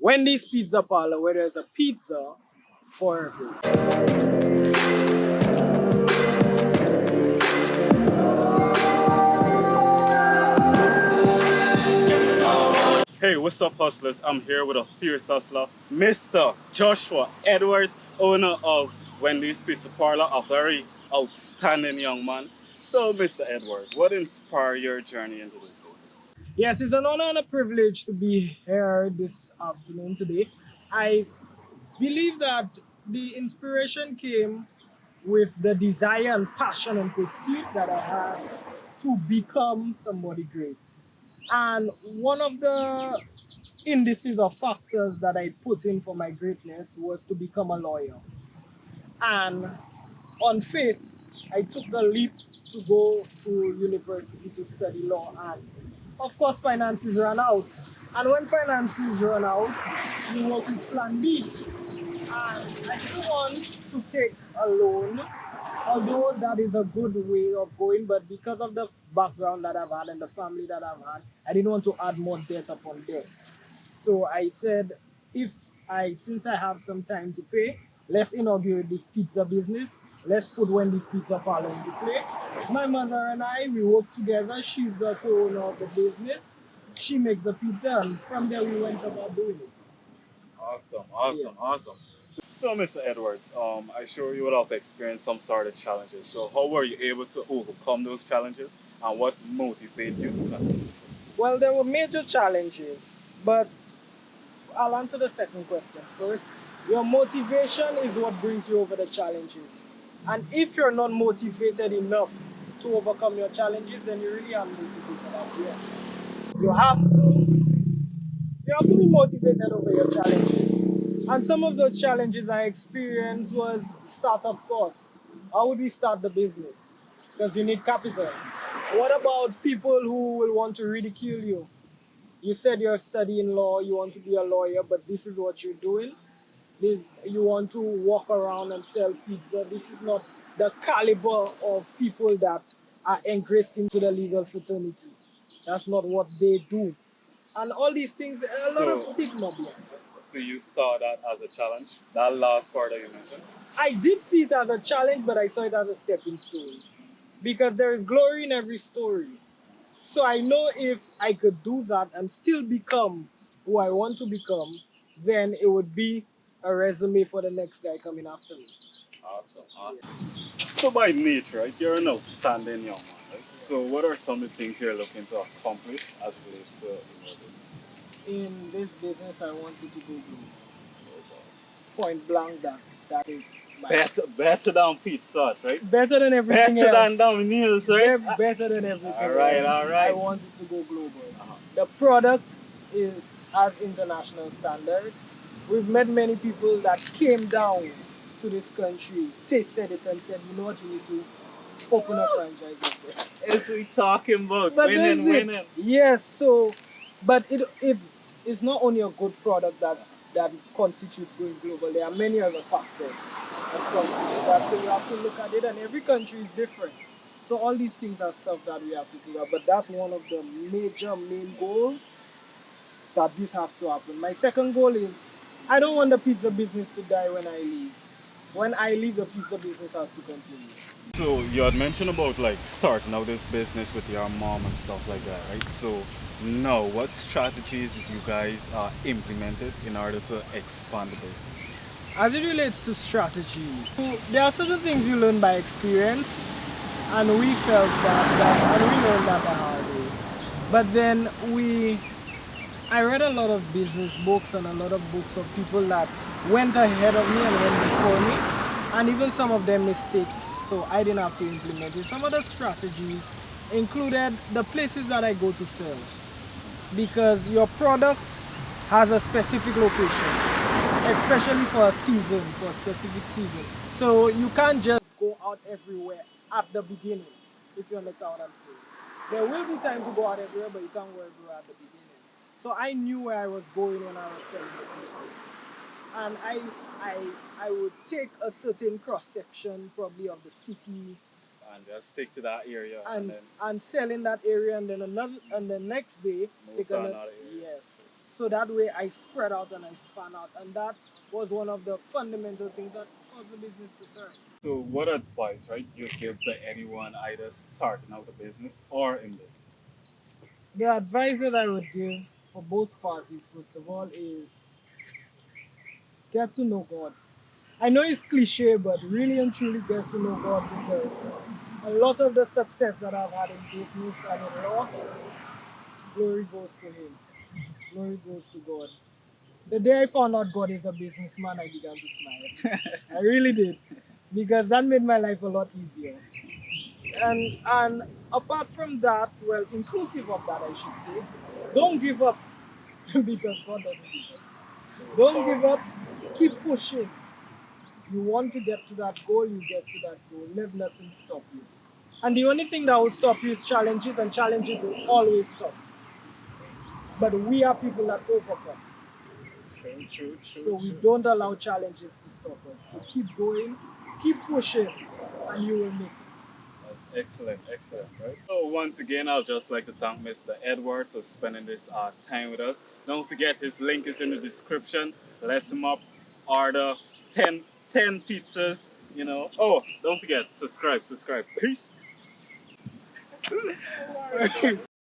Wendy's Pizza Parlor, where there's a pizza for everyone. Hey, what's up, hustlers? I'm here with a fierce hustler, Mr. Joshua Edwards, owner of Wendy's Pizza Parlor, a very outstanding young man. So, Mr. Edwards, what inspired your journey into this business? Yes, it's an honor and a privilege to be here this afternoon today. I believe that the inspiration came with the desire and passion and pursuit that I had to become somebody great. And one of the indices or factors that I put in for my greatness was to become a lawyer. And on faith, I took the leap to go to university to study law. And of course, finances ran out. And when finances run out, you work with plan B. And I didn't want to take a loan, although that is a good way of going, but because of the background that I've had and the family that I've had, I didn't want to add more debt upon debt. So I said, since I have some time to pay, let's inaugurate this pizza business. Let's put Wendy's Pizza Parlor into play. My mother and I, we work together. She's the co-owner of the business. She makes the pizza, and from there we went about doing it. Awesome, Yes. awesome. So, Mr. Edwards, I'm sure you would have experienced some sort of challenges. So, how were you able to overcome those challenges, and what motivated you to continue? Well, there were major challenges, but I'll answer the second question first. Your motivation is what brings you over the challenges. And if you're not motivated enough to overcome your challenges, then you really aren't motivated as well. You have to be motivated over your challenges. And some of the challenges I experienced was startup costs. How would we start the business? Because you need capital. What about people who will want to ridicule you? You said you're studying law, you want to be a lawyer, but this is what you're doing. This, you want to walk around and sell pizza. This is not the caliber of people that are engraced into the legal fraternity. That's not what they do. And all these things, a lot of So, stigma behind. so you saw that as a challenge, that last part that you mentioned? I did see it as a challenge, but I saw it as a stepping stone. Because there is glory in every story. So I know if I could do that and still become who I want to become, then it would be a resume for the next guy coming after me. Awesome. So by nature, right, you're an outstanding young man, right? So what are some of the things you're looking to accomplish as it relates to your business? In this business, I wanted to go global. Point blank, that is my Better than pizza, right? better than everything Better than else. Domino's, right? They're better than everything Alright, else. alright. I wanted to go global. Uh-huh. The product is at international standards. We've met many people that came down to this country, tasted it, and said, you know what, you need to open a franchise up there. Is we talking about But winning, this is it. winning? Yes, so, but it is not only a good product that constitutes going global. There are many other factors that constitute that. So you have to look at it, and every country is different. So all these things are stuff that we have to think about. But that's one of the major main goals that this has to happen. My second goal is I don't want the pizza business to die when I leave. When I leave, the pizza business has to continue. So you had mentioned about like starting out this business with your mom and stuff like that, right? So now what strategies you guys implemented in order to expand the business? As it relates to strategies, so there are certain things you learn by experience, and we felt and we learned that the hard way. But then I read a lot of business books and a lot of books of people that went ahead of me and went before me, and even some of them mistakes, so I didn't have to implement it. Some of the strategies included the places that I go to sell, because your product has a specific location, especially for a season, for a specific season. So you can't just go out everywhere at the beginning, if you understand what I'm saying. There will be time to go out everywhere, but you can't go everywhere at the beginning. So I knew where I was going when I was selling the pieces. And I would take a certain cross section, probably of the city, And just stick to that area and then and sell in that area, and then another, and the next day move take to another. another area. Yes. So that way I spread out and I span out. And that was one of the fundamental things that caused the business to thrive. So, what advice, right, you give to anyone either starting out a business or in business? The advice that I would give for both parties, first of all, is get to know God. I know it's cliche, but really and truly get to know God, because a lot of the success that I've had in business and in law, glory goes to Him. Glory goes to God. The day I found out God is a businessman, I began to smile. I really did, because that made my life a lot easier. And apart from that, well, inclusive of that, I should say, don't give up because God doesn't give up. Don't give up. Keep pushing. You want to get to that goal, you get to that goal. Let nothing stop you. And the only thing that will stop you is challenges, and challenges will always come. But we are people that overcome. True, true, So true, we true. don't allow challenges to stop us. So keep going, keep pushing, and you will make it. That's excellent, excellent, right? So once again, I'll just like to thank Mr. Edwards for spending this time with us. Don't forget his link is in the description. Let's him up, order 10 pizzas, you know. Oh, don't forget, subscribe. Peace.